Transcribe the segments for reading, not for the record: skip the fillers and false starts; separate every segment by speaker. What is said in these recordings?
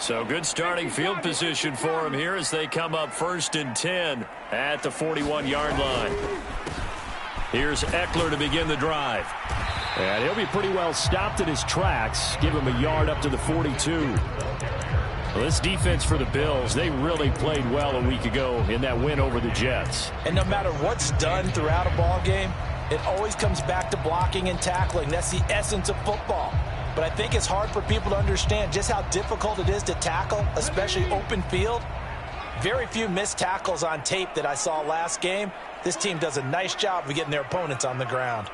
Speaker 1: So good starting field position for him here as they come up 1st and 10 at the 41-yard line. Here's Eckler to begin the drive.
Speaker 2: And he'll be pretty well stopped in his tracks. Give him a yard up to the 42. Well, this defense for the Bills, they really played well a week ago in that win over the Jets.
Speaker 3: And no matter what's done throughout a ball game, it always comes back to blocking and tackling. That's the essence of football. But I think it's hard for people to understand just how difficult it is to tackle, especially open field. Very few missed tackles on tape that I saw last game. This team does a nice job of getting their opponents on the ground.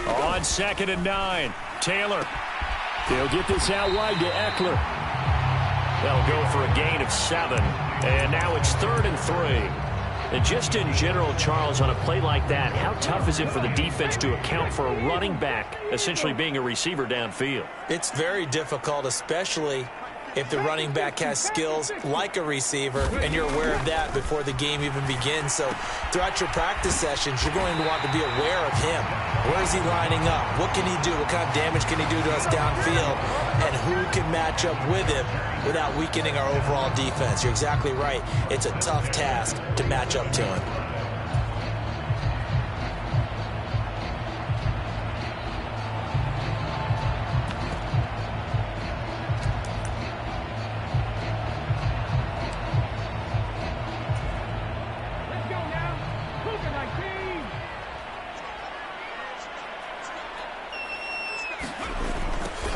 Speaker 1: On 2nd and 9, Taylor.
Speaker 2: They'll get this out wide to Eckler.
Speaker 1: They'll go for a gain of 7. And now it's 3rd and 3. And just in general, Charles, on a play like that, how tough is it for the defense to account for a running back essentially being a receiver downfield?
Speaker 3: It's very difficult, especially if the running back has skills like a receiver, and you're aware of that before the game even begins. So throughout your practice sessions, you're going to want to be aware of him. Where is he lining up? What can he do? What kind of damage can he do to us downfield? And who can match up with him without weakening our overall defense? You're exactly right. It's a tough task to match up to him.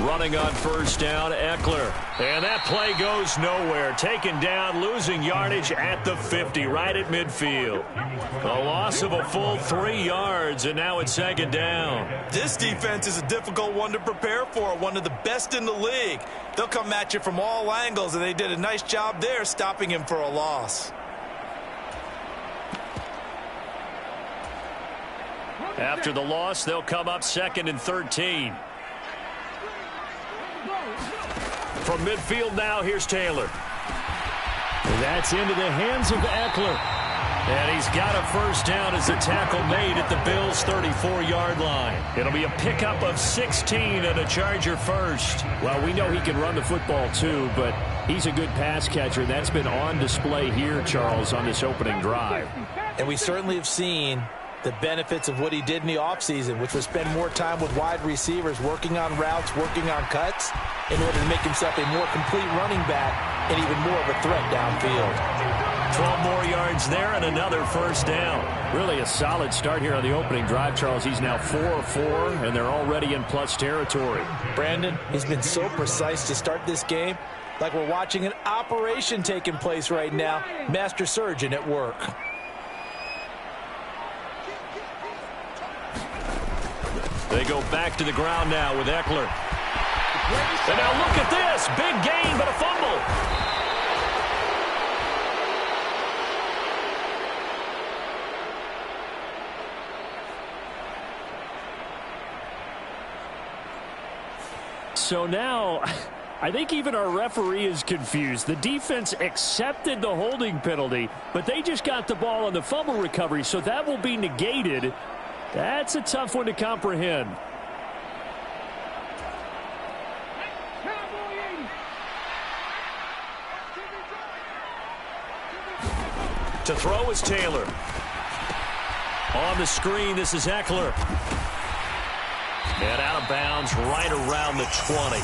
Speaker 1: Running on 1st down, Eckler. And that play goes nowhere. Taken down, losing yardage at the 50, right at midfield. A loss of a full 3 yards, and now it's 2nd down.
Speaker 3: This defense is a difficult one to prepare for, one of the best in the league. They'll come at you from all angles, and they did a nice job there stopping him for a loss.
Speaker 1: After the loss, they'll come up 2nd and 13. From midfield now, here's Taylor.
Speaker 2: That's into the hands of Eckler.
Speaker 1: And he's got a 1st down as the tackle made at the Bills' 34-yard line. It'll be a pickup of 16 and a Charger first.
Speaker 2: Well, we know he can run the football too, but he's a good pass catcher. That's been on display here, Charles, on this opening drive.
Speaker 3: And we certainly have seen the benefits of what he did in the offseason, which was spend more time with wide receivers, working on routes, working on cuts, in order to make himself a more complete running back and even more of a threat downfield.
Speaker 1: 12 more yards there and another 1st down.
Speaker 2: Really a solid start here on the opening drive, Charles. He's now 4 of 4, and they're already in plus territory.
Speaker 3: Brandon, he's been so precise to start this game, like we're watching an operation taking place right now. Master surgeon at work.
Speaker 1: They go back to the ground now with Eckler. And now look at this. Big gain, but a fumble.
Speaker 2: So now, I think even our referee is confused. The defense accepted the holding penalty, but they just got the ball on the fumble recovery, so that will be negated. That's a tough one to comprehend.
Speaker 1: To throw is Taylor. On the screen, this is Eckler. And out of bounds right around the 20.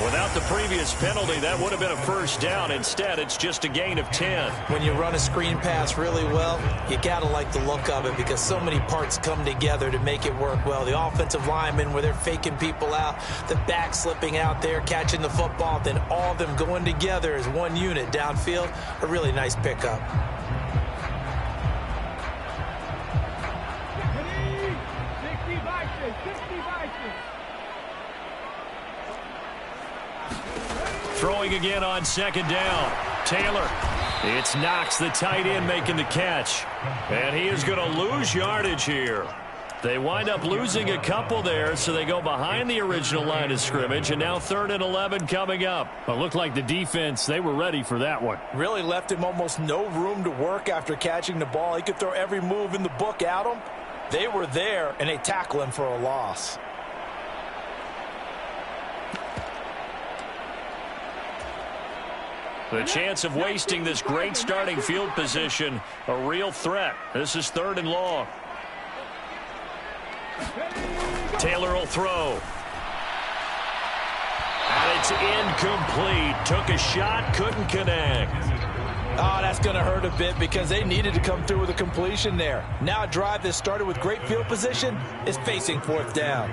Speaker 1: Without the previous penalty, that would have been a 1st down. Instead, it's just a gain of 10.
Speaker 3: When you run a screen pass really well, you got to like the look of it because so many parts come together to make it work well. The offensive linemen, where they're faking people out, the back slipping out there, catching the football, then all of them going together as one unit downfield. A really nice pickup.
Speaker 1: Throwing again on 2nd down. Taylor. It's Knox, the tight end, making the catch. And he is going to lose yardage here. They wind up losing a couple there, so they go behind the original line of scrimmage, and now 3rd and 11 coming up.
Speaker 2: It looked like the defense, they were ready for that one.
Speaker 3: Really left him almost no room to work after catching the ball. He could throw every move in the book at him. They were there, and they tackle him for a loss.
Speaker 1: The chance of wasting this great starting field position, a real threat. This is 3rd and long. Taylor will throw. And it's incomplete. Took a shot, couldn't connect.
Speaker 3: Oh, that's going to hurt a bit because they needed to come through with a completion there. Now a drive that started with great field position is facing 4th down.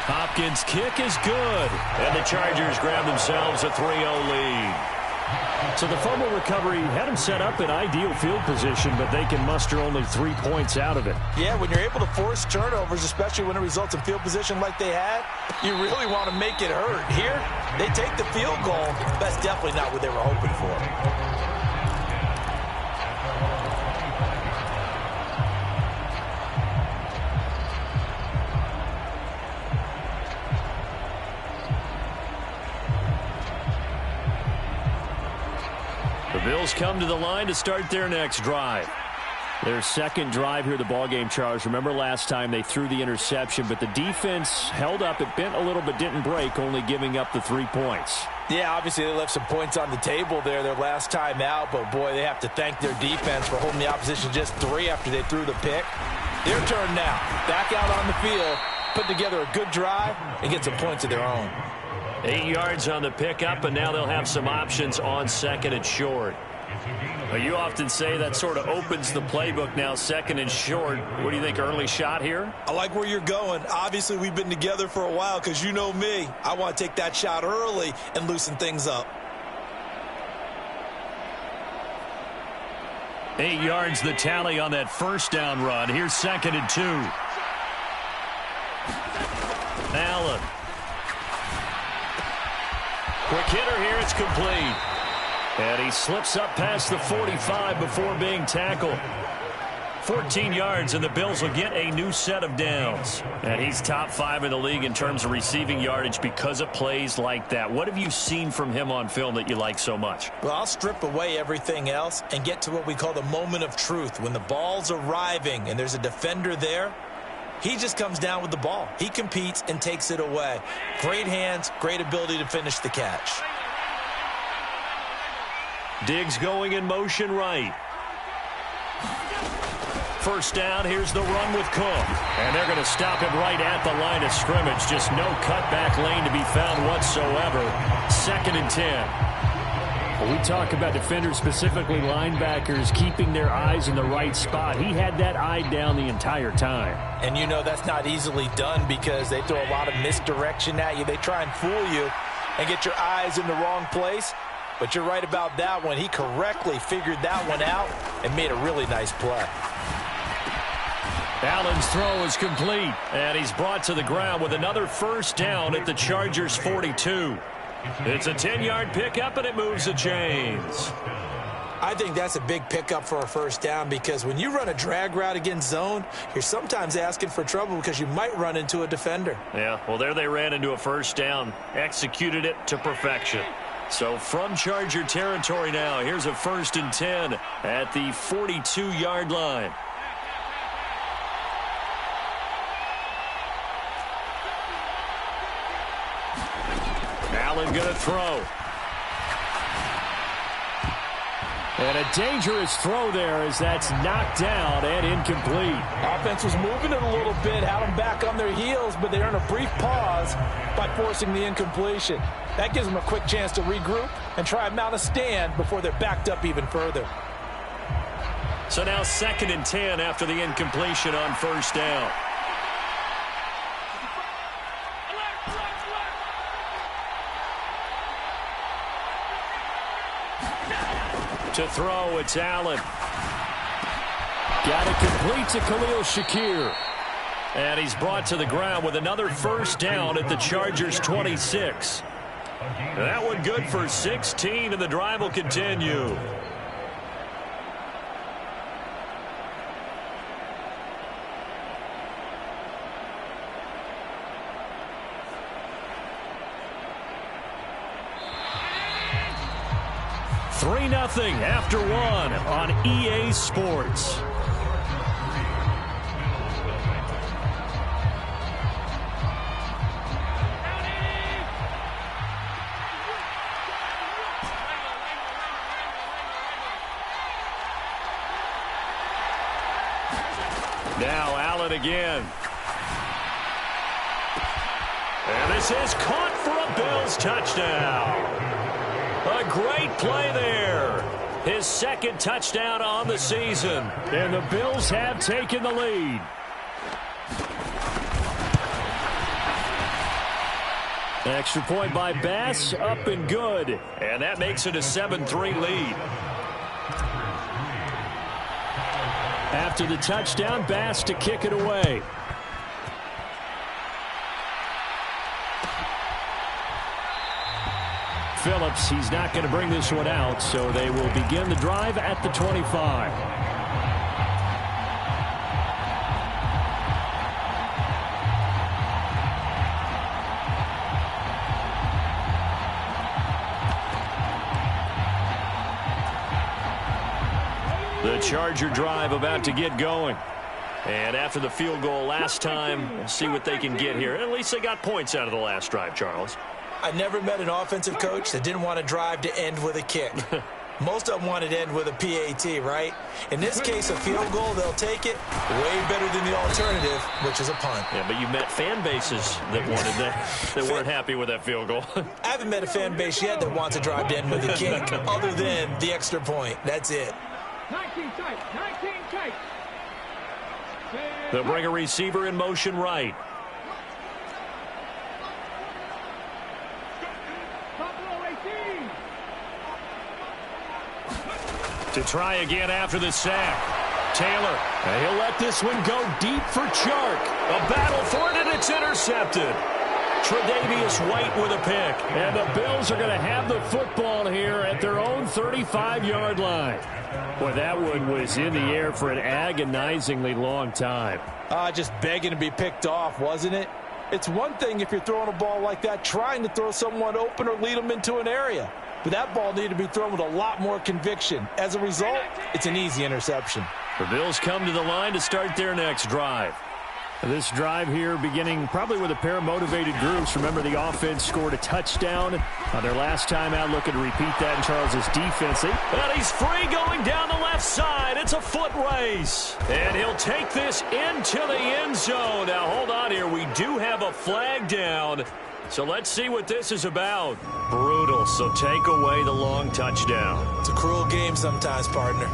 Speaker 1: Hopkins' kick is good. And the Chargers grab themselves a 3-0 lead.
Speaker 2: So the fumble recovery had them set up in ideal field position, but they can muster only 3 points out of it.
Speaker 3: Yeah, when you're able to force turnovers, especially when it results in field position like they had, you really want to make it hurt. Here, they take the field goal. That's definitely not what they were hoping for.
Speaker 1: The Bills come to the line to start their next drive.
Speaker 2: Their second drive here, the ballgame, Charles. Remember last time they threw the interception, but the defense held up. It bent a little but didn't break, only giving up the 3 points.
Speaker 3: Yeah, obviously they left some points on the table there their last time out, but boy, they have to thank their defense for holding the opposition just 3 after they threw the pick. Their turn now. Back out on the field, put together a good drive, and get some points of their own.
Speaker 1: 8 yards on the pickup, and now they'll have some options on 2nd and short. Well, you often say that sort of opens the playbook now, 2nd and short. What do you think, early shot here?
Speaker 3: I like where you're going. Obviously, we've been together for a while because you know me. I want to take that shot early and loosen things up.
Speaker 1: 8 yards the tally on that first down run. Here's 2nd and 2. Allen. Quick hitter here, it's complete. And he slips up past the 45 before being tackled. 14 yards, and the Bills will get a new set of downs. And he's top 5 in the league in terms of receiving yardage because of plays like that. What have you seen from him on film that you like so much?
Speaker 3: Well, I'll strip away everything else and get to what we call the moment of truth. When the ball's arriving and there's a defender there, he just comes down with the ball. He competes and takes it away. Great hands, great ability to finish the catch.
Speaker 1: Diggs going in motion right. First down, here's the run with Cook. And they're going to stop him right at the line of scrimmage. Just no cutback lane to be found whatsoever. 2nd and 10.
Speaker 2: We talk about defenders, specifically linebackers, keeping their eyes in the right spot. He had that eye down the entire time.
Speaker 3: And you know that's not easily done because they throw a lot of misdirection at you. They try and fool you and get your eyes in the wrong place. But you're right about that one. He correctly figured that one out and made a really nice play.
Speaker 1: Allen's throw is complete, and he's brought to the ground with another first down at the Chargers' 42. It's a 10-yard pickup, and it moves the chains.
Speaker 3: I think that's a big pickup for a first down because when you run a drag route against zone, you're sometimes asking for trouble because you might run into a defender.
Speaker 1: Yeah, well, there they ran into a first down, executed it to perfection. So from Charger territory now, here's a 1st and 10 at the 42-yard line. Allen going to throw.
Speaker 2: And a dangerous throw there as that's knocked down and incomplete.
Speaker 3: Offense was moving it a little bit, had them back on their heels, but they earned a brief pause by forcing the incompletion. That gives them a quick chance to regroup and try and mount a stand before they're backed up even further.
Speaker 1: So now 2nd and 10 after the incompletion on first down. To throw, it's Allen.
Speaker 2: Got it complete to Khalil Shakir.
Speaker 1: And he's brought to the ground with another first down at the Chargers' 26. That one good for 16, and the drive will continue. Three 3-0 after one on EA Sports. Now Allen again. And this is caught for a Bills touchdown. A great play there. His second touchdown on the season.
Speaker 2: And the Bills have taken the lead. Extra point by Bass, up and good.
Speaker 1: And that makes it a 7-3 lead.
Speaker 2: After the touchdown, Bass to kick it away. Phillips, he's not going to bring this one out, so they will begin the drive at the 25.
Speaker 1: The Charger drive about to get going. And after the field goal last time, we'll see what they can get here. At least they got points out of the last drive, Charles.
Speaker 3: I never met an offensive coach that didn't want to drive to end with a kick. Most of them wanted to end with a PAT, right? In this case, a field goal, they'll take it. Way better than the alternative, which is a punt.
Speaker 1: Yeah, but you met fan bases that wanted that weren't happy with that field goal.
Speaker 3: I haven't met a fan base yet that wants to drive to end with a kick, other than the extra point. That's it.
Speaker 4: 19 tight, 19 tight.
Speaker 1: They'll bring a receiver in motion right. To try again after the sack. Taylor. And he'll let this one go deep for Chark. A battle for it, and it's intercepted. Tre'Davious White with a pick.
Speaker 2: And the Bills are going to have the football here at their own 35-yard line. Boy, that one was in the air for an agonizingly long time.
Speaker 5: Just begging to be picked off, wasn't it? It's one thing if you're throwing a ball like that, trying to throw someone open or lead them into an area. But that ball needed to be thrown with a lot more conviction. As a result, it's an easy interception.
Speaker 1: The Bills come to the line to start their next drive.
Speaker 2: This drive here beginning probably with a pair of motivated groups. Remember, the offense scored a touchdown on their last time out, looking to repeat that in Charles's defense.
Speaker 1: And he's free going down the left side. It's a foot race. And he'll take this into the end zone. Now, hold on here. We do have a flag down. So let's see what this is about. Brutal, so take away the long touchdown.
Speaker 3: It's a cruel game sometimes, partner.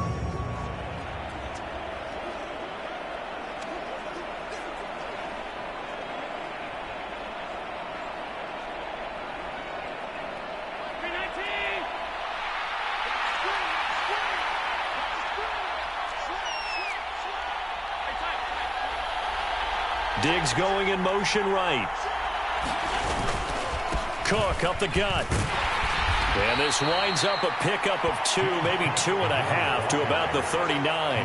Speaker 1: Diggs going in motion right. Cook up the gut. And this winds up a pickup of 2, maybe 2.5 to about the 39.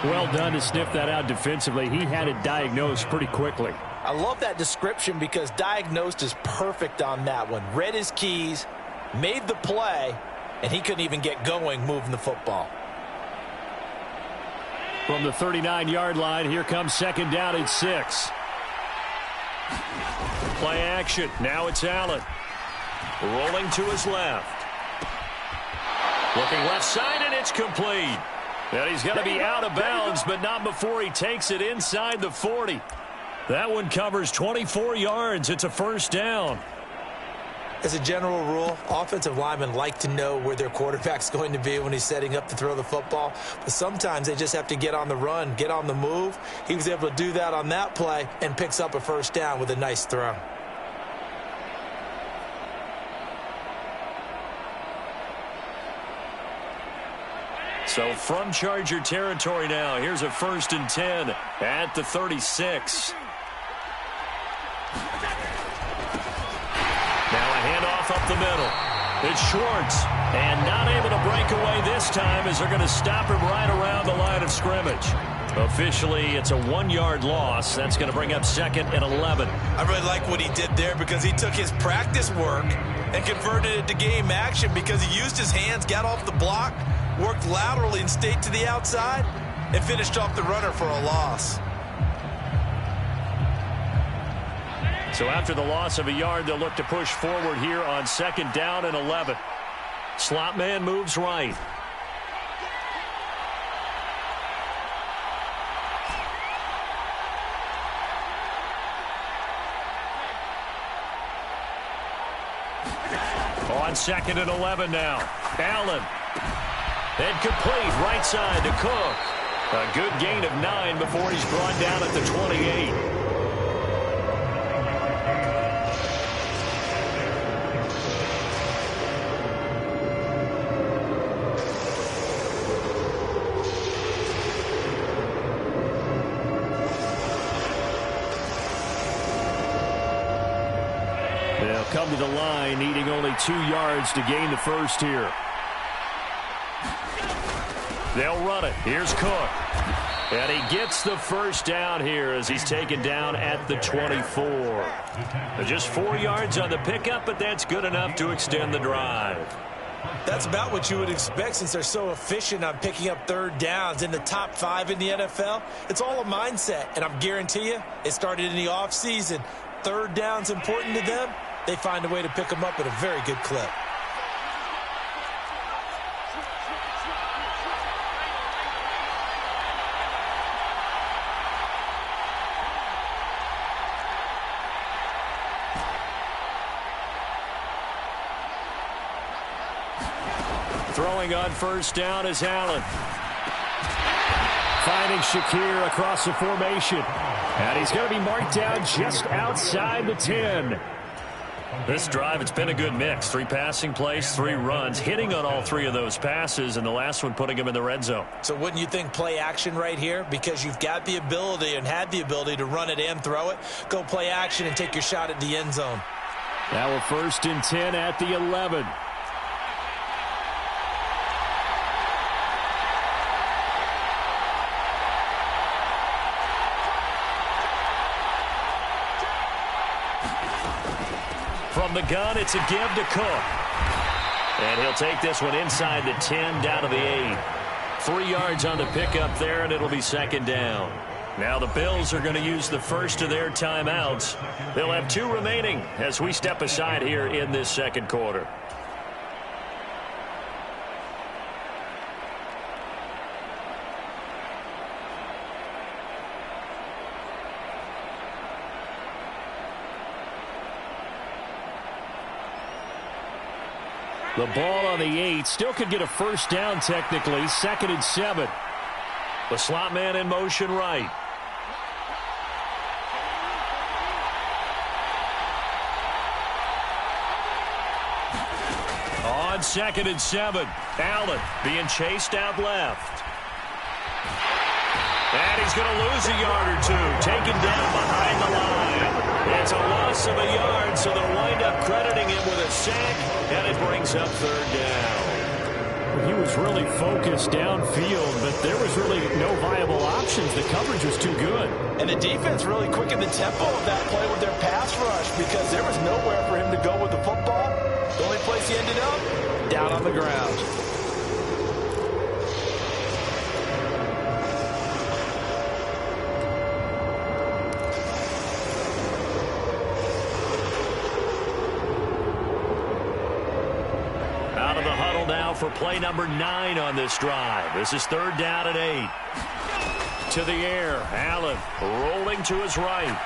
Speaker 2: Well done to sniff that out defensively. He had it diagnosed pretty quickly.
Speaker 5: I love that description because diagnosed is perfect on that one. Read his keys, made the play, and he couldn't even get going moving the football.
Speaker 2: From the 39-yard line, here comes second down and 6.
Speaker 1: Play action. Now it's Allen. Rolling to his left. Looking left side, and it's complete. And he's going to be out of bounds, but not before he takes it inside the 40. That one covers 24 yards. It's a first down.
Speaker 3: As a general rule, offensive linemen like to know where their quarterback's going to be when he's setting up to throw the football. But sometimes they just have to get on the run, get on the move. He was able to do that on that play and picks up a first down with a nice throw.
Speaker 1: So from Charger territory now, here's a 1st and 10 at the 36. Now a handoff up the middle. It's Schwartz, and not able to break away this time as they're going to stop him right around the line of scrimmage. Officially, it's a 1-yard loss. That's going to bring up 2nd and 11.
Speaker 3: I really like what he did there because he took his practice work and converted it to game action because he used his hands, got off the block, worked laterally and stayed to the outside, and finished off the runner for a loss.
Speaker 1: So after the loss of a yard, they'll look to push forward here on 2nd down and 11. Slot man moves right. On 2nd and 11 now. Allen. And complete right side to Cook. A good gain of 9 before he's brought down at the 28.
Speaker 2: They'll come to the line, needing only 2 yards to gain the first here. They'll run it. Here's Cook. And he gets the first down here as he's taken down at the 24. Just 4 yards on the pickup, but that's good enough to extend the drive.
Speaker 3: That's about what you would expect since they're so efficient on picking up third downs in the top 5 in the NFL. It's all a mindset, and I'm guarantee you it started in the offseason. Third down's important to them. They find a way to pick them up at a very good clip.
Speaker 2: Throwing on first down is Allen. Finding Shakir across the formation. And he's going to be marked down just outside the 10.
Speaker 1: This drive, it's been a good mix. 3 passing plays, 3 runs, hitting on all 3 of those passes, and the last one putting him in the red zone.
Speaker 3: So wouldn't you think play action right here? Because you've got the ability and had the ability to run it and throw it. Go play action and take your shot at the end zone.
Speaker 2: Now a 1st and 10 at the 11.
Speaker 1: From the gun, it's a give to Cook. And he'll take this one inside the 10, down to the 8. 3 yards on the pickup there, and it'll be 2nd down. Now the Bills are going to use the first of their timeouts. They'll have 2 remaining as we step aside here in this 2nd quarter.
Speaker 2: The ball on the 8. Still could get a first down technically. 2nd and 7.
Speaker 1: The slot man in motion right. On 2nd and 7. Allen being chased out left. And he's going to lose a yard or 2. Taken down behind the line. It's a loss of a yard, so they'll wind up crediting him with a sack, and it brings up 3rd down.
Speaker 2: He was really focused downfield, but there was really no viable options. The coverage was too good.
Speaker 5: And the defense really quickened the tempo of that play with their pass rush because there was nowhere for him to go with the football. The only place he ended up, down on the ground.
Speaker 1: For play number 9 on this drive. This is 3rd down and 8. To the air. Allen rolling to his right.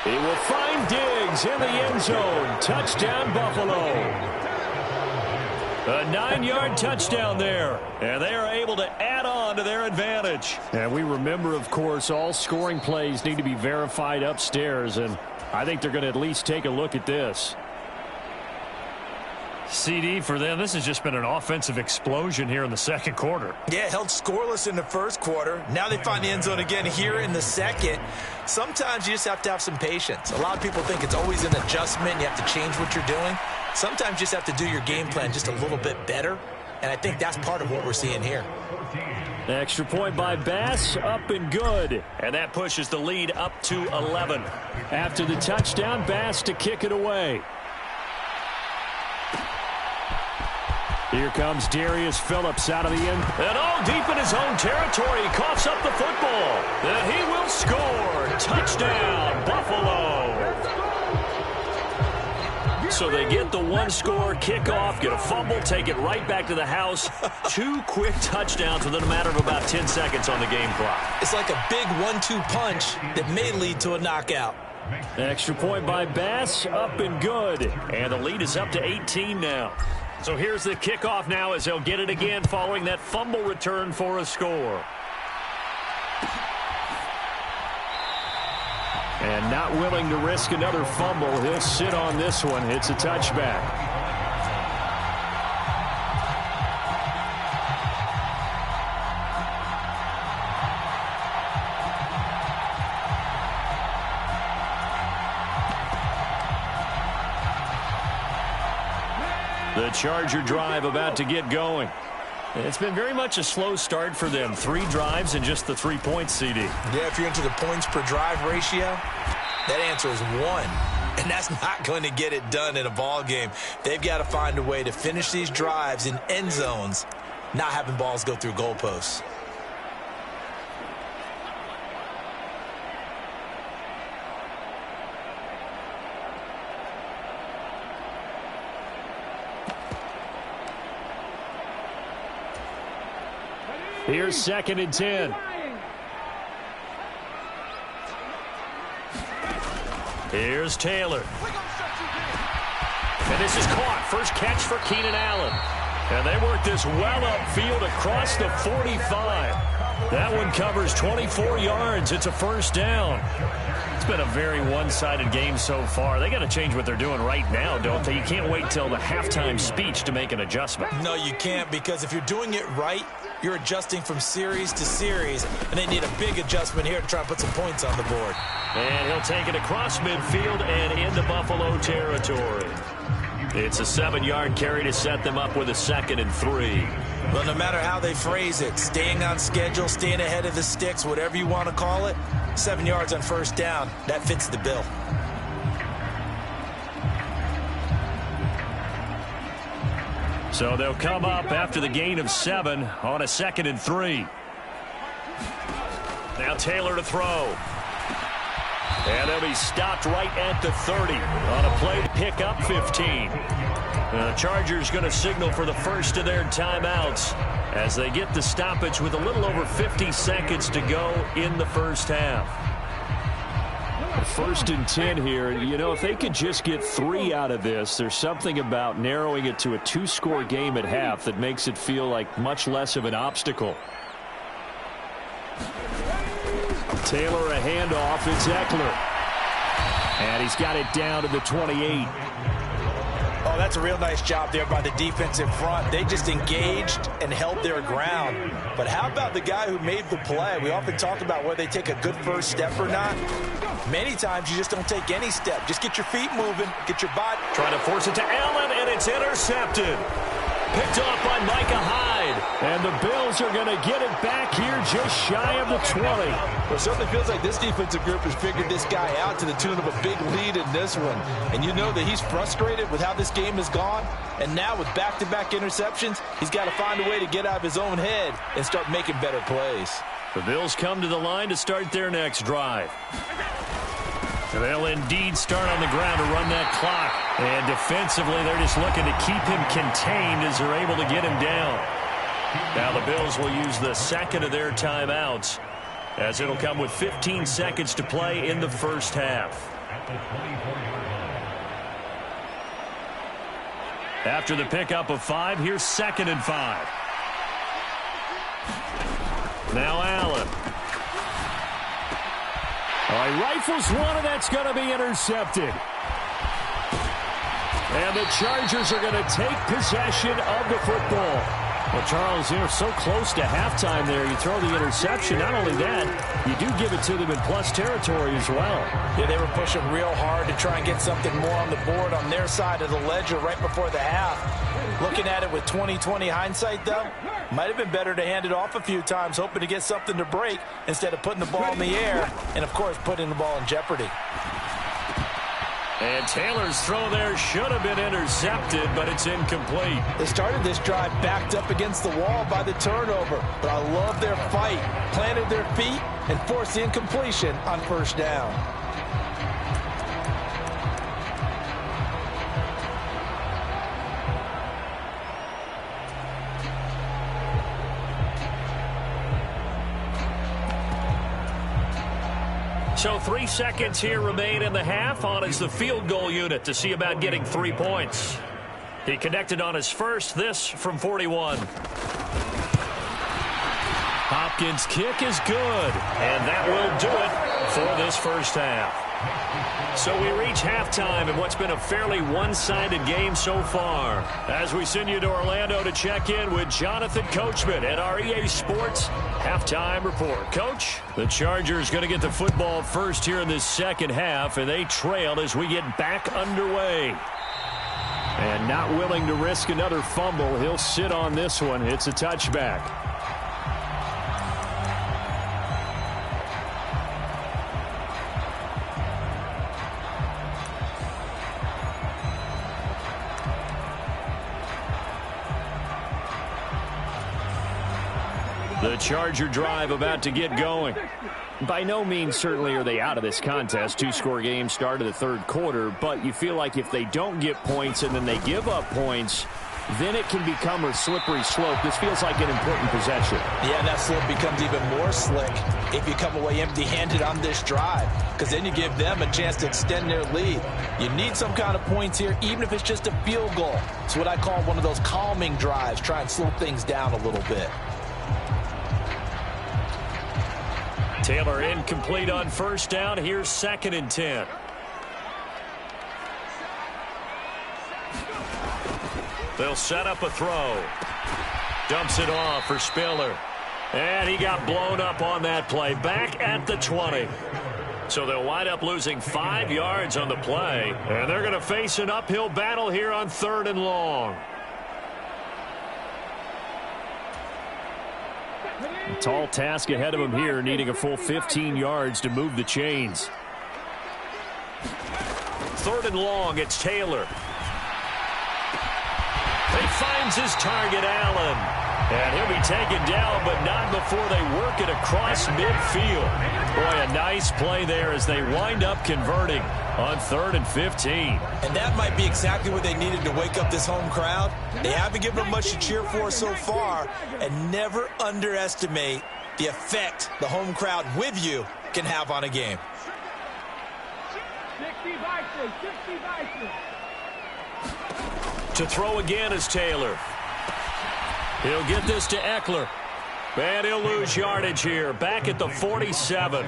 Speaker 1: He will find Diggs in the end zone. Touchdown, Buffalo. A 9-yard touchdown there. And they are able to add on to their advantage.
Speaker 2: And we remember, of course, all scoring plays need to be verified upstairs. And I think they're going to at least take a look at this.
Speaker 1: CD for them, this has just been an offensive explosion here in the 2nd quarter.
Speaker 3: Yeah, held scoreless in the 1st quarter. Now they find the end zone again here in the 2nd. Sometimes you just have to have some patience. A lot of people think it's always an adjustment. You have to change what you're doing. Sometimes you just have to do your game plan just a little bit better. And I think that's part of what we're seeing here.
Speaker 2: Extra point by Bass, up and good.
Speaker 1: And that pushes the lead up to 11.
Speaker 2: After the touchdown, Bass to kick it away. Here comes Darius Phillips out of the end.
Speaker 1: And all deep in his own territory. He coughs up the football. And he will score. Touchdown, Buffalo. So they get the 1-score kickoff, get a fumble, take it right back to the house. 2 quick touchdowns within a matter of about 10 seconds on the game clock.
Speaker 3: It's like a big 1-2 punch that may lead to a knockout.
Speaker 2: Extra point by Bass, up and good.
Speaker 1: And the lead is up to 18 now. So here's the kickoff now as they'll get it again following that fumble return for a score.
Speaker 2: And not willing to risk another fumble. He'll sit on this one. It's a touchback.
Speaker 1: The Charger drive about to get going. It's been very much a slow start for them. 3 drives and just the 3 points, CD.
Speaker 3: Yeah, if you're into the points per drive ratio, that answer is 1. And that's not going to get it done in a ball game. They've got to find a way to finish these drives in end zones, not having balls go through goalposts.
Speaker 2: Here's 2nd and 10.
Speaker 1: Here's Taylor. And this is caught. First catch for Keenan Allen. And they work this well upfield across the 45. That one covers 24 yards. It's a first down. It's been a very one-sided game so far. They got to change what they're doing right now, don't they? You can't wait till the halftime speech to make an adjustment.
Speaker 3: No, you can't, because if you're doing it right, you're adjusting from series to series, and they need a big adjustment here to try and put some points on the board.
Speaker 1: And he'll take it across midfield and into Buffalo territory. It's a 7-yard carry to set them up with a 2nd and 3.
Speaker 3: Well, no matter how they phrase it, staying on schedule, staying ahead of the sticks, whatever you want to call it, 7 yards on first down, that fits the bill.
Speaker 1: So they'll come up after the gain of 7 on a 2nd and 3. Now Taylor to throw. And they'll be stopped right at the 30 on a play to pick up 15. The Chargers going to signal for the first of their timeouts as they get the stoppage with a little over 50 seconds to go in the first half.
Speaker 2: 1st and 10 here. You know, if they could just get 3 out of this, there's something about narrowing it to a 2-score game at half that makes it feel like much less of an obstacle. Taylor a handoff. It's Eckler. And he's got it down to the 28.
Speaker 3: Oh, that's a real nice job there by the defense in front. They just engaged and held their ground. But how about the guy who made the play? We often talk about whether they take a good first step or not. Many times you just don't take any step. Just get your feet moving, get your body.
Speaker 1: Trying to force it to Allen, and it's intercepted. Picked off by Micah Hyde.
Speaker 2: And the Bills are going to get it back here just shy of the 20.
Speaker 5: Well, it certainly feels like this defensive group has figured this guy out to the tune of a big lead in this one. And you know that he's frustrated with how this game has gone. And now with back-to-back interceptions, he's got to find a way to get out of his own head and start making better plays.
Speaker 1: The Bills come to the line to start their next drive. They'll indeed start on the ground to run that clock. And defensively, they're just looking to keep him contained as they're able to get him down. Now the Bills will use the 2nd of their timeouts as it'll come with 15 seconds to play in the first half. After the pickup of 5, here's 2nd and 5. Now Allen.
Speaker 2: He rifles one, and that's going to be intercepted. And the Chargers are going to take possession of the football. Well, Charles, you're so close to halftime there. You throw the interception. Not only that, you do give it to them in plus territory as well.
Speaker 3: Yeah, they were pushing real hard to try and get something more on the board on their side of the ledger right before the half. Looking at it with 20/20 hindsight, though, might have been better to hand it off a few times, hoping to get something to break instead of putting the ball in the air and, of course, putting the ball in jeopardy.
Speaker 1: And Taylor's throw there should have been intercepted, but it's incomplete.
Speaker 5: They started this drive backed up against the wall by the turnover, but I love their fight. Planted their feet and forced the incompletion on first down.
Speaker 1: So 3 seconds here remain in the half. On is the field goal unit to see about getting 3 points. He connected on his first, this from 41. Hopkins' kick is good, and that will do it for this first half. So we reach halftime in what's been a fairly one-sided game so far. As we send you to Orlando to check in with Jonathan Coachman at our EA Sports Halftime Report. Coach, the Chargers going to get the football first here in this second half, and they trail as we get back underway.
Speaker 2: And not willing to risk another fumble, he'll sit on this one. It's a touchback. The Charger drive about to get going. By no means certainly are they out of this contest. 2-score game start of the third quarter, but you feel like if they don't get points and then they give up points, then it can become a slippery slope. This feels like an important possession.
Speaker 5: Yeah, that slope becomes even more slick if you come away empty-handed on this drive, because then you give them a chance to extend their lead. You need some kind of points here, even if it's just a field goal. It's what I call one of those calming drives. Try and slow things down a little bit.
Speaker 1: Taylor incomplete on first down. Here's 2nd and 10. They'll set up a throw. Dumps it off for Spiller. And he got blown up on that play. Back at the 20. So they'll wind up losing 5 yards on the play. And they're going to face an uphill battle here on 3rd and long.
Speaker 2: A tall task ahead of him here, needing a full 15 yards to move the chains.
Speaker 1: 3rd and long, it's Taylor. He finds his target, Allen. And he'll be taken down, but not before they work it across midfield. Boy, a nice play there as they wind up converting on 3rd and 15.
Speaker 3: And that might be exactly what they needed to wake up this home crowd. They haven't given them much to cheer for so far, and never underestimate the effect the home crowd with you can have on a game.
Speaker 4: 60 Vikings, 60 Vikings.
Speaker 1: To throw again is Taylor. He'll get this to Eckler. And he'll lose yardage here. Back at the 47.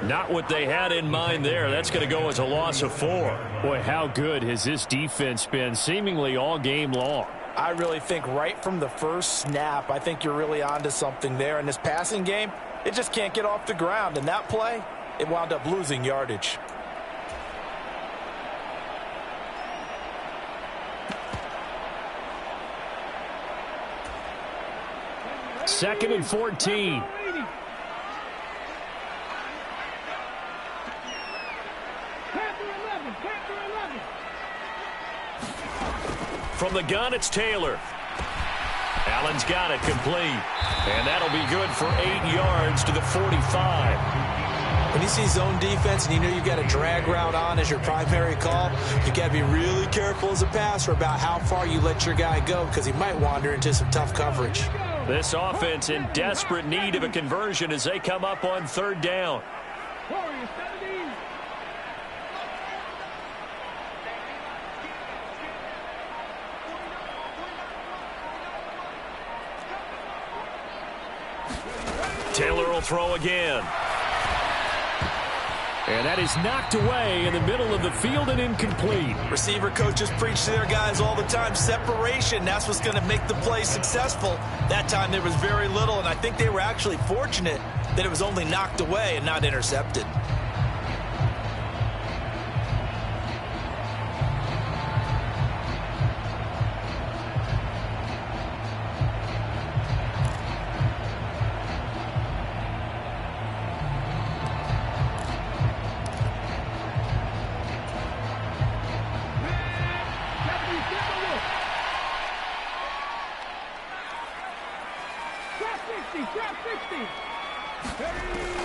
Speaker 1: Not what they had in mind there. That's going to go as a loss of 4.
Speaker 2: Boy, how good has this defense been seemingly all game long?
Speaker 5: I really think right from the first snap, I think you're really onto something there. In this passing game, it just can't get off the ground. And that play, it wound up losing yardage.
Speaker 2: 2nd and 14.
Speaker 1: From the gun, it's Taylor. Allen's got it complete. And that'll be good for 8 yards to the 45.
Speaker 3: When you see zone defense and you know you've got a drag route on as your primary call, you got to be really careful as a passer about how far you let your guy go, because he might wander into some tough coverage.
Speaker 1: This offense in desperate need of a conversion as they come up on 3rd down. Taylor will throw again.
Speaker 2: And that is knocked away in the middle of the field and incomplete.
Speaker 3: Receiver coaches preach to their guys all the time. Separation, that's what's going to make the play successful. That time there was very little, and I think they were actually fortunate that it was only knocked away and not intercepted.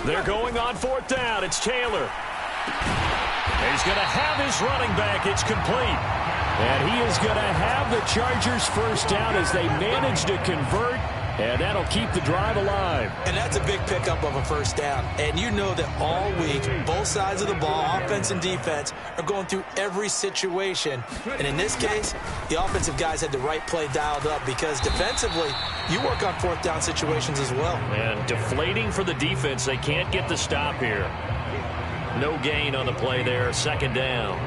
Speaker 1: They're going on 4th down. It's Taylor. He's going to have his running back. It's complete.
Speaker 2: And he is going to have the Chargers first down as they manage to convert And that'll keep the drive alive.
Speaker 3: And that's a big pickup of a first down. And you know that all week, both sides of the ball, offense and defense, are going through every situation. And in this case, the offensive guys had the right play dialed up because defensively, you work on fourth down situations as well.
Speaker 1: And deflating for the defense. They can't get the stop here. No gain on the play there. Second down.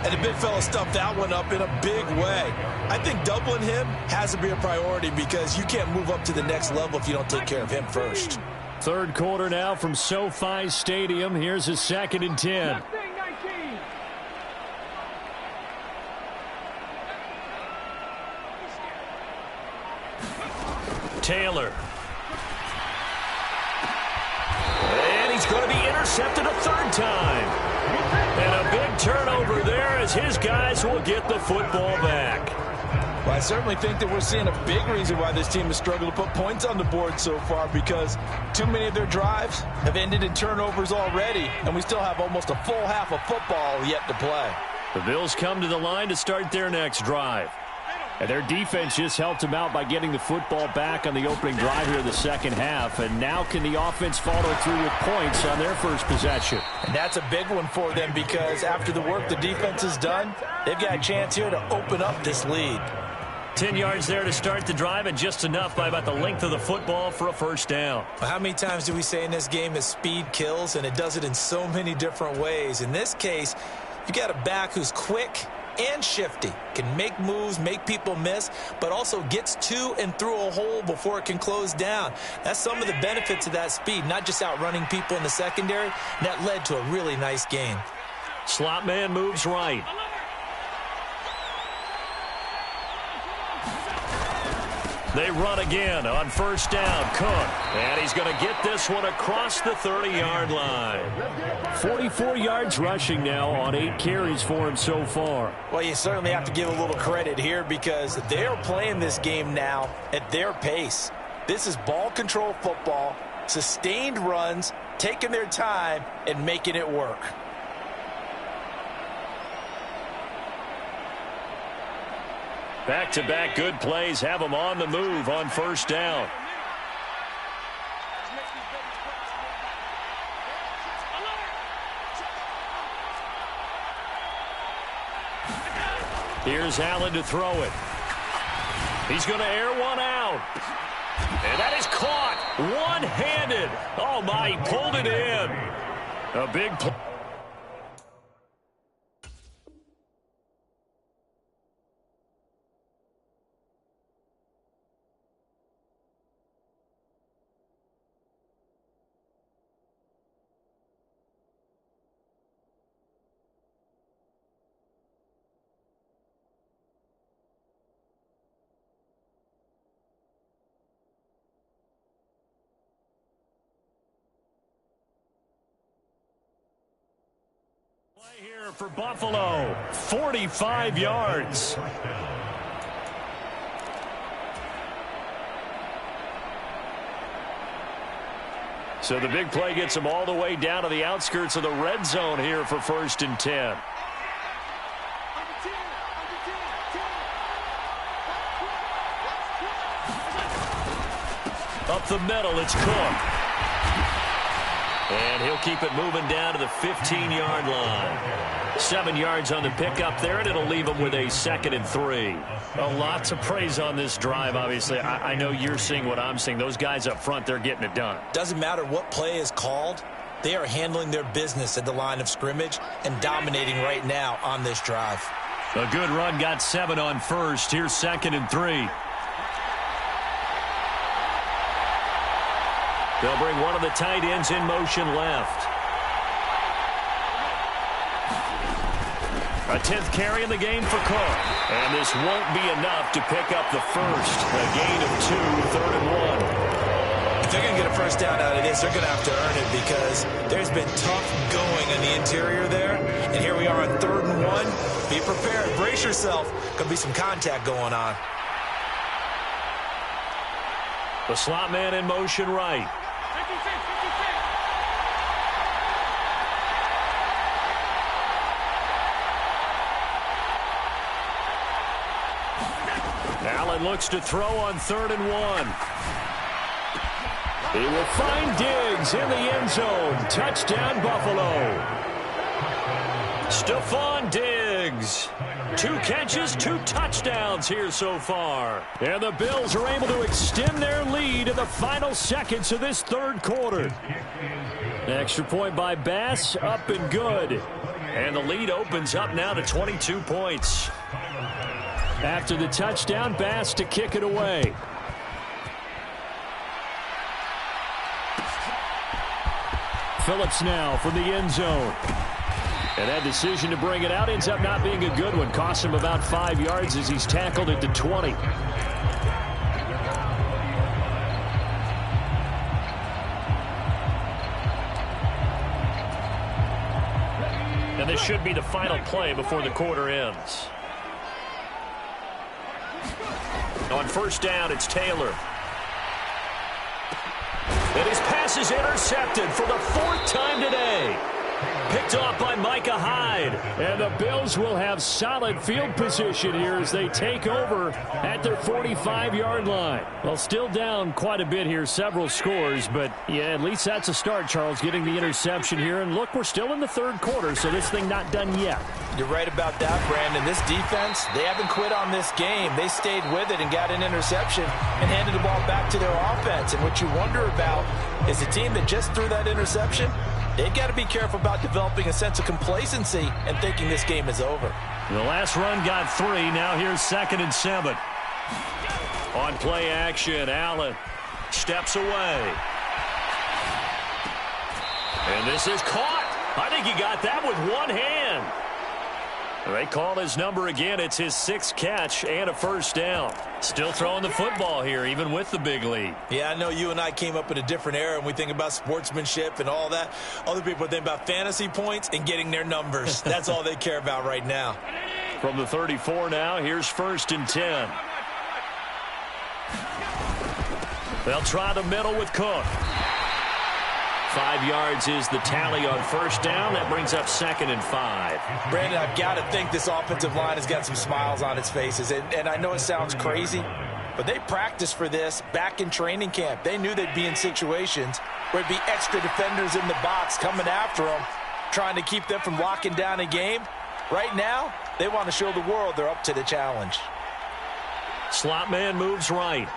Speaker 5: And the big fella stuffed that one up in a big way. I think doubling him has to be a priority because you can't move up to the next level if you don't take care of him first.
Speaker 2: Third quarter now from SoFi Stadium. Here's a 2nd and 10.
Speaker 1: Taylor. And he's going to be intercepted a third time. And a big turnover there as his guys will get the football back.
Speaker 5: Well, I certainly think that we're seeing a big reason why this team has struggled to put points on the board so far because too many of their drives have ended in turnovers already, and we still have almost a full half of football yet to play.
Speaker 2: The Bills come to the line to start their next drive. And their defense just helped them out by getting the football back on the opening drive here in the second half. And now can the offense follow through with points on their first possession?
Speaker 5: And that's a big one for them because after the work the defense has done, they've got a chance here to open up this lead.
Speaker 1: 10 yards there to start the drive and just enough by about the length of the football for a first down.
Speaker 3: Well, how many times do we say in this game that speed kills, and it does it in so many different ways? In this case, you got a back who's quick and shifty, can make moves, make people miss, but also gets to and through a hole before it can close down. That's some of the benefits of that speed, not just outrunning people in the secondary, and that led to a really nice gain.
Speaker 1: Slot man moves right. They run again on first down. Cook. And he's going to get this one across the 30-yard line.
Speaker 2: 44 yards rushing now on 8 carries for him so far.
Speaker 5: Well, you certainly have to give a little credit here because they're playing this game now at their pace. This is ball control football, sustained runs, taking their time, and making it work.
Speaker 1: Back-to-back good plays have them on the move on first down. Here's Allen to throw it. He's going to air one out. And that is caught one-handed. Oh, my, he pulled it in. A big play. Here for Buffalo, 45 yards. So the big play gets them all the way down to the outskirts of the red zone here for 1st and 10. Up the middle, it's Cook. And he'll keep it moving down to the 15-yard line. 7 yards on the pickup there, and it'll leave them with a 2nd and 3.
Speaker 2: A lot to praise on this drive, obviously. I know you're seeing what I'm seeing. Those guys up front, they're getting it done.
Speaker 3: Doesn't matter what play is called. They are handling their business at the line of scrimmage and dominating right now on this drive.
Speaker 1: A good run got 7 on first. Here's 2nd and 3. They'll bring one of the tight ends in motion left. A 10th carry in the game for Cook. And this won't be enough to pick up the first. A gain of 2, 3rd and 1.
Speaker 3: If they're going to get a first down out of this, they're going to have to earn it because there's been tough going in the interior there. And here we are on 3rd and 1. Be prepared. Brace yourself. Could be some contact going on.
Speaker 1: The slot man in motion right. Allen and looks to throw on 3rd and 1.
Speaker 2: He will find Diggs in the end zone. Touchdown, Buffalo.
Speaker 1: Stephon Diggs. 2 catches, 2 touchdowns here so far.
Speaker 2: And the Bills are able to extend their lead in the final seconds of this 3rd quarter. Extra point by Bass, up and good.
Speaker 1: And the lead opens up now to 22 points.
Speaker 2: After the touchdown, Bass to kick it away. Phillips now from the end zone. And that decision to bring it out ends up not being a good one. Cost him about 5 yards as he's tackled at the 20.
Speaker 1: And this should be the final play before the quarter ends. On 1st down, it's Taylor. And his pass is intercepted for the 4th time today. Picked off by Micah Hyde.
Speaker 2: And the Bills will have solid field position here as they take over at their 45-yard line. Well, still down quite a bit here, several scores, but yeah, at least that's a start, Charles, getting the interception here. And look, we're still in the 3rd quarter, so this thing not done yet.
Speaker 5: You're right about that, Brandon. This defense, they haven't quit on this game. They stayed with it and got an interception and handed the ball back to their offense. And what you wonder about is the team that just threw that interception, they've got to be careful about developing a sense of complacency and thinking this game is over.
Speaker 1: The last run got 3. Now here's 2nd and 7. On play action, Allen steps away. And this is caught. I think he got that with one hand. They call his number again. It's his 6th catch and a 1st down. Still throwing the football here, even with the big lead.
Speaker 3: Yeah, I know you and I came up in a different era, and we think about sportsmanship and all that. Other people think about fantasy points and getting their numbers. That's all they care about right now.
Speaker 1: From the 34 now, here's 1st and 10. They'll try the middle with Cook. 5 yards is the tally on 1st down. That brings up 2nd and 5.
Speaker 3: Brandon, I've got to think this offensive line has got some smiles on its faces. And I know it sounds crazy, but they practiced for this back in training camp. They knew they'd be in situations where it'd be extra defenders in the box coming after them, trying to keep them from locking down a game. Right now, they want to show the world they're up to the challenge.
Speaker 1: Slot man moves right.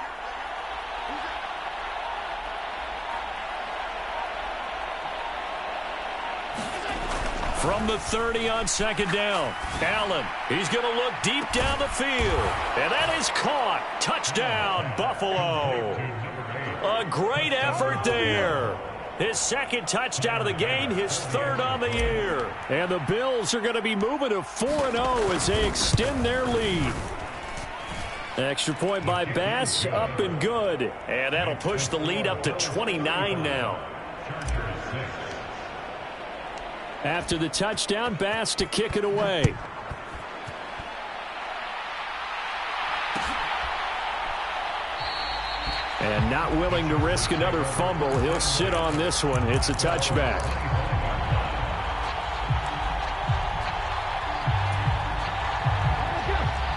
Speaker 1: From the 30 on 2nd down, Allen, he's going to look deep down the field. And that is caught. Touchdown, Buffalo. A great effort there. His 2nd touchdown of the game, his 3rd on the year.
Speaker 2: And the Bills are going to be moving to 4-0 as they extend their lead. Extra point by Bass, up and good.
Speaker 1: And that'll push the lead up to 29 now.
Speaker 2: After the touchdown, Bass to kick it away. And not willing to risk another fumble. He'll sit on this one. It's a touchback.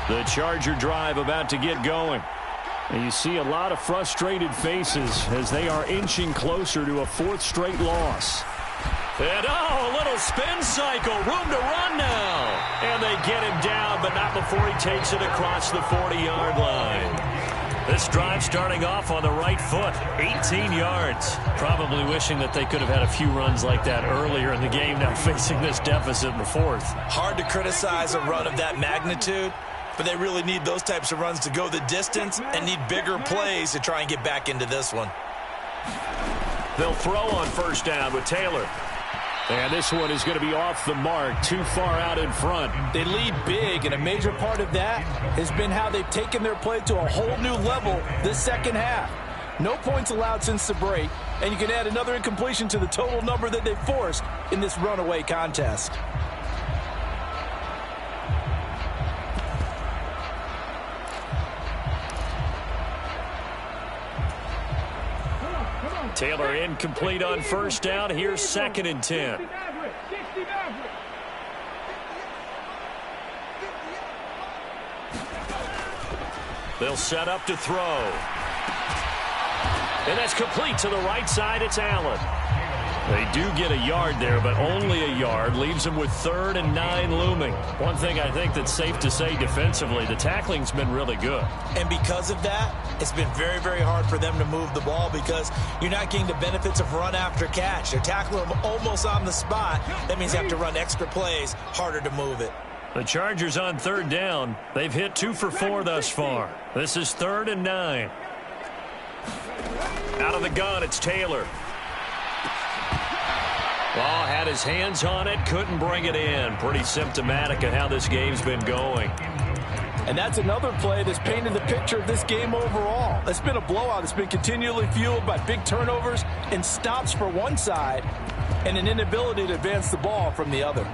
Speaker 2: The Charger drive about to get going. And you see a lot of frustrated faces as they are inching closer to a 4th straight loss.
Speaker 1: And a little spin cycle, room to run now. And they get him down, but not before he takes it across the 40-yard line. This drive starting off on the right foot, 18 yards. Probably wishing that they could have had a few runs like that earlier in the game, now facing this deficit in the 4th.
Speaker 3: Hard to criticize a run of that magnitude, but they really need those types of runs to go the distance and need bigger plays to try and get back into this one.
Speaker 1: They'll throw on 1st down with Taylor.
Speaker 2: And this one is going to be off the mark, too far out in front.
Speaker 5: They lead big, and a major part of that has been how they've taken their play to a whole new level this 2nd half. No points allowed since the break, and you can add another incompletion to the total number that they've forced in this runaway contest.
Speaker 1: Taylor incomplete on 1st down. Here's 2nd and 10. They'll set up to throw. And that's complete to the right side. It's Allen. They do get a yard there, but only a yard. Leaves them with 3rd and 9 looming. One thing I think that's safe to say defensively, the tackling's been really good.
Speaker 3: And because of that, it's been very, very hard for them to move the ball because you're not getting the benefits of run after catch. They're tackling them almost on the spot. That means they have to run extra plays, harder to move it.
Speaker 1: The Chargers on 3rd down. They've hit 2 for 4 thus far. This is 3rd and 9. Out of the gun, it's Taylor. Ball had his hands on it, couldn't bring it in. Pretty symptomatic of how this game's been going.
Speaker 5: And that's another play that's painted the picture of this game overall. It's been a blowout. It's been continually fueled by big turnovers and stops for one side and an inability to advance the ball from the other.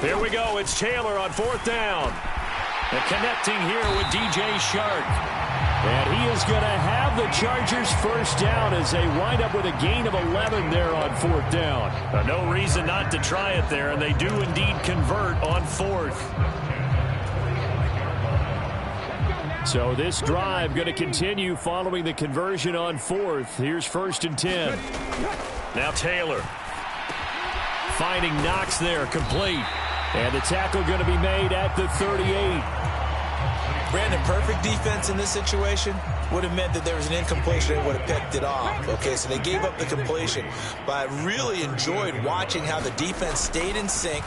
Speaker 1: Here we go. It's Taylor on 4th down. And connecting here with DJ Shark.
Speaker 2: And he is going to have the Chargers first down as they wind up with a gain of 11 there on 4th down.
Speaker 1: No reason not to try it there, and they do indeed convert on 4th.
Speaker 2: So this drive going to continue following the conversion on 4th. Here's 1st and 10.
Speaker 1: Now Taylor. Finding Knox there, complete.
Speaker 2: And the tackle going to be made at the 38.
Speaker 3: Brandon, perfect defense in this situation would have meant that there was an incompletion and would have picked it off. Okay, so they gave up the completion. But I really enjoyed watching how the defense stayed in sync,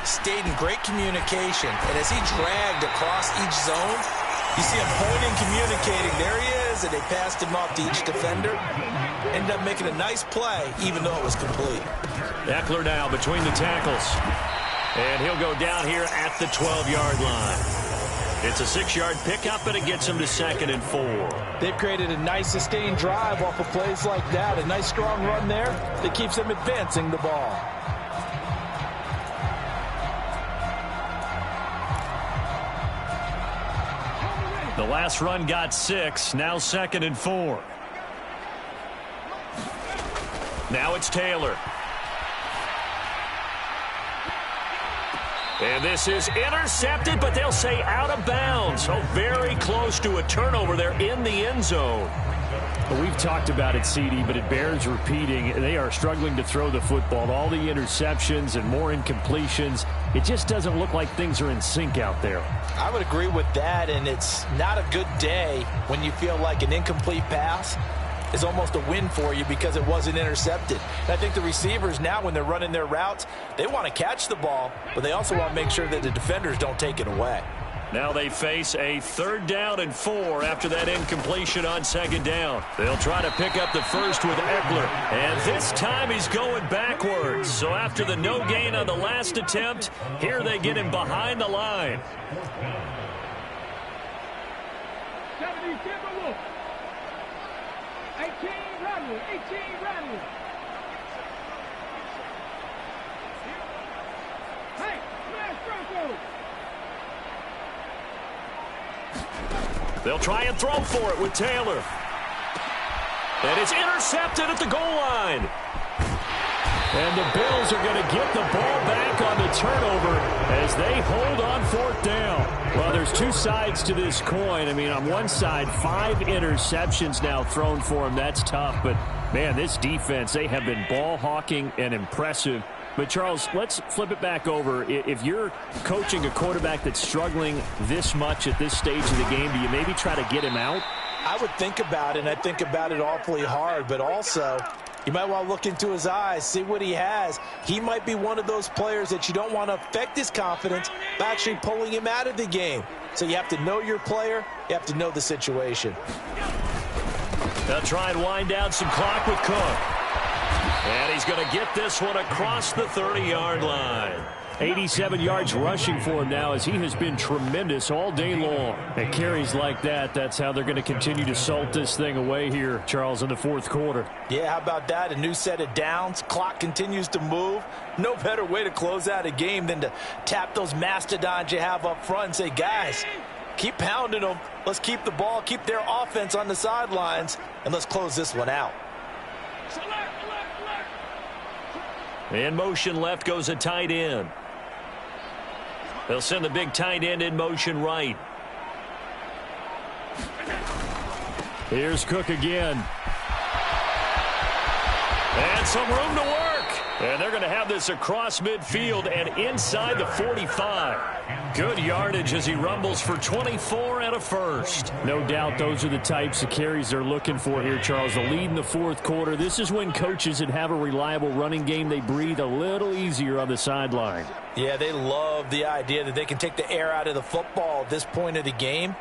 Speaker 3: stayed in great communication. And as he dragged across each zone, you see him pointing, communicating. There he is, and they passed him off to each defender. Ended up making a nice play, even though it was complete.
Speaker 1: Eckler now between the tackles. And he'll go down here at the 12-yard line. It's a 6-yard pickup, and it gets him to 2nd and 4.
Speaker 5: They've created a nice sustained drive off of plays like that. A nice strong run there that keeps them advancing the ball.
Speaker 1: The last run got 6. Now 2nd and 4. Now it's Taylor. And this is intercepted, but they'll say out of bounds. So very close to a turnover there in the end zone.
Speaker 2: Well, we've talked about it, CD, but it bears repeating. They are struggling to throw the football. All the interceptions and more incompletions. It just doesn't look like things are in sync out there.
Speaker 5: I would agree with that, and it's not a good day when you feel like an incomplete pass is almost a win for you because it wasn't intercepted. And I think the receivers now, when they're running their routes, they want to catch the ball, but they also want to make sure that the defenders don't take it away.
Speaker 1: Now they face a 3rd down and 4 after that incompletion on 2nd down. They'll try to pick up the first with Eckler. And this time he's going backwards. So after the no gain on the last attempt, here they get him behind the line.
Speaker 4: 18 Bradley. Hey, smash Bronco.
Speaker 1: They'll try and throw for it with Taylor. And it's intercepted at the goal line.
Speaker 2: And the Bills are going to get the ball back on the turnover as they hold on 4th down. Well, there's two sides to this coin. I mean, on one side, 5 interceptions now thrown for him. That's tough. But, man, this defense, they have been ball hawking and impressive. But, Charles, let's flip it back over. If you're coaching a quarterback that's struggling this much at this stage of the game, do you maybe try to get him out?
Speaker 5: I would think about it, and I think about it awfully hard. But also, you might want to look into his eyes, see what he has. He might be one of those players that you don't want to affect his confidence by actually pulling him out of the game. So you have to know your player. You have to know the situation.
Speaker 1: They'll try and wind down some clock with Cook. And he's going to get this one across the 30-yard line.
Speaker 2: 87 yards rushing for him now as he has been tremendous all day long. And carries like that, that's how they're going to continue to salt this thing away here, Charles, in the 4th quarter.
Speaker 5: Yeah, how about that? A new set of downs. Clock continues to move. No better way to close out a game than to tap those mastodons you have up front and say, guys, keep pounding them. Let's keep the ball, keep their offense on the sidelines, and let's close this one out.
Speaker 1: In motion left goes a tight end. They'll send the big tight end in motion right.
Speaker 2: Here's Cook again.
Speaker 1: And some room to work. And they're going to have this across midfield and inside the 45. Good yardage as he rumbles for 24 and a first.
Speaker 2: No doubt those are the types of carries they're looking for here, Charles. The lead in the fourth quarter. This is when coaches that have a reliable running game, they breathe a little easier on the sideline.
Speaker 3: Yeah, they love the idea that they can take the air out of the football at this point of the game.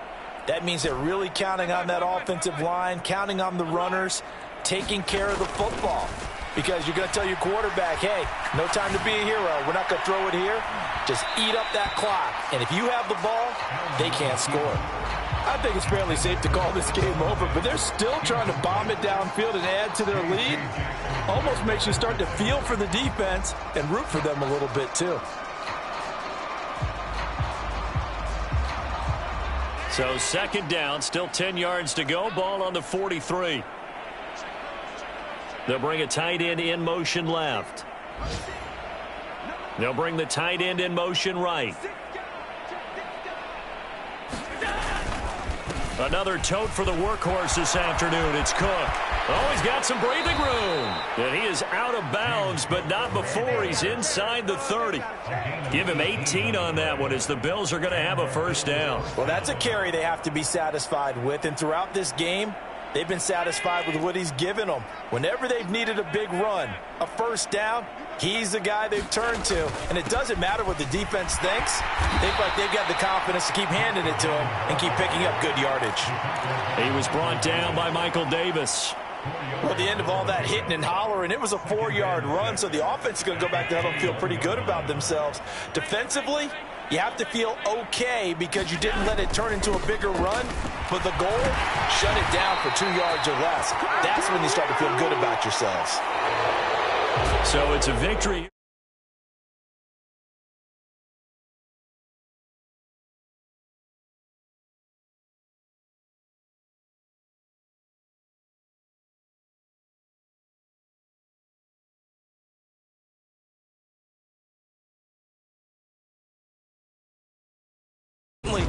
Speaker 3: That means they're really counting on that offensive line, counting on the runners, taking care of the football. Because you're going to tell your quarterback, hey, no time to be a hero. We're not going to throw it here. Just eat up that clock. And if you have the ball, they can't score.
Speaker 5: I think it's fairly safe to call this game over, but they're still trying to bomb it downfield and add to their lead. Almost makes you start to feel for the defense and root for them a little bit too.
Speaker 1: So second down, still 10 yards to go. Ball on the 43. They'll bring a tight end in motion left. They'll bring the tight end in motion right. Another tote for the workhorse this afternoon. It's Cook. Oh, he's got some breathing room. And he is out of bounds, but not before he's inside the 30. Give him 18 on that one as the Bills are going to have a first down.
Speaker 3: Well, that's a carry they have to be satisfied with. And throughout this game, they've been satisfied with what he's given them. Whenever they've needed a big run, a first down, he's the guy they've turned to. And it doesn't matter what the defense thinks. They feel like they've got the confidence to keep handing it to him and keep picking up good yardage.
Speaker 1: He was brought down by Michael Davis.
Speaker 3: Well, at the end of all that hitting and hollering, it was a 4-yard run, so the offense is going to go back to have them feel pretty good about themselves. Defensively, you have to feel okay because you didn't let it turn into a bigger run. But the goal, shut it down for 2 yards or less. That's when you start to feel good about yourselves.
Speaker 1: So it's a victory.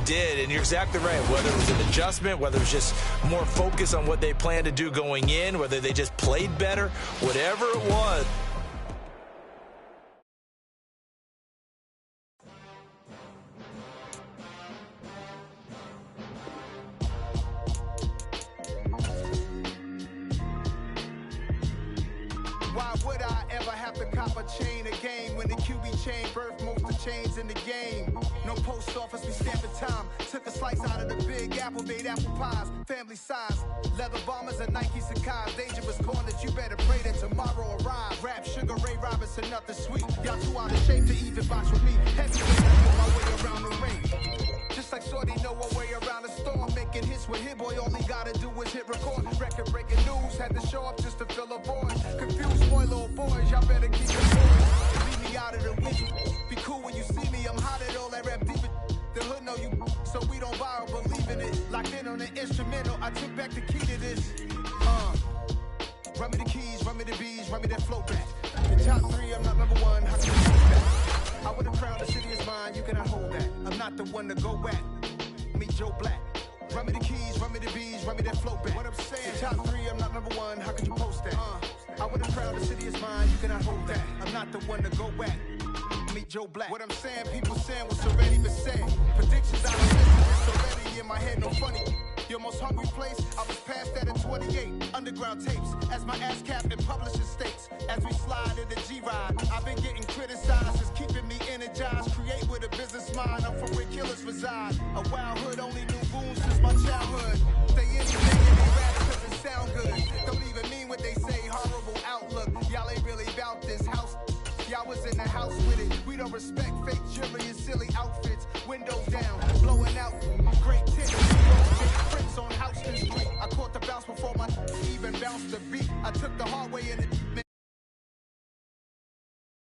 Speaker 3: Did, and you're exactly right. Whether it was an adjustment, whether it was just more focus on what they planned to do going in, whether they just played better, whatever it was.
Speaker 6: Why would I ever have to cop a chain a game when the QB chain birthed most of the chains in the game? No post office, we stamping time. Took a slice out of the big apple, made apple pies, family size. Leather bombers and Nike Sacai's. Dangerous corners, you better pray that tomorrow arrives. Rap, Sugar Ray Robinson, nothing sweet. Y'all too out of shape to even box with me. Heavyweight, I know my way around the ring. Just like Shorty know a way around the storm. Making hits with Hit Boy, all he gotta do is hit record. Record breaking news, had to show up just to fill a void. Confused boy, little boys, y'all better keep it boys. Leave me out of the week. Be cool when you see me, I'm hot at all that rap deep. The hood know you, so we don't borrow, believe in it. Locked in on the instrumental, I took back the key to this. Run me the keys, run me the bees, run me that flow back. The top 3, I'm not number 1, how can you hold that? I would have crowned the city is mine, you cannot hold that. I'm not the one to go back. Meet Joe Black. Run me the keys, run me the bees, run me that flow back. What I'm saying, the top 3, I'm not number 1, how could you post that? I would have crowned the city is mine, you cannot hold that. I'm not the one to go back. Meet Joe Black. What I'm saying, people saying what's already been said. Predictions out of this, it's already in my head, no funny. Your most hungry place, I was past that at 28. Underground tapes, as my ass cap in publishing states. As we slide in the G-Ride, I've been getting criticized. It's keeping me energized. Create with a business mind, I'm from where killers reside. A wild hood, only knew boons since my childhood. Say anything in they rap cause it sound good. Don't even mean what they say, horrible outlook. Y'all ain't really about this house. Y'all was in the house with it. We don't respect fake jewelry and silly outfits. Windows down, blowing out great tips. Prints on Houston Street. I caught the bounce before my even bounced the beat. I took the hard way in it.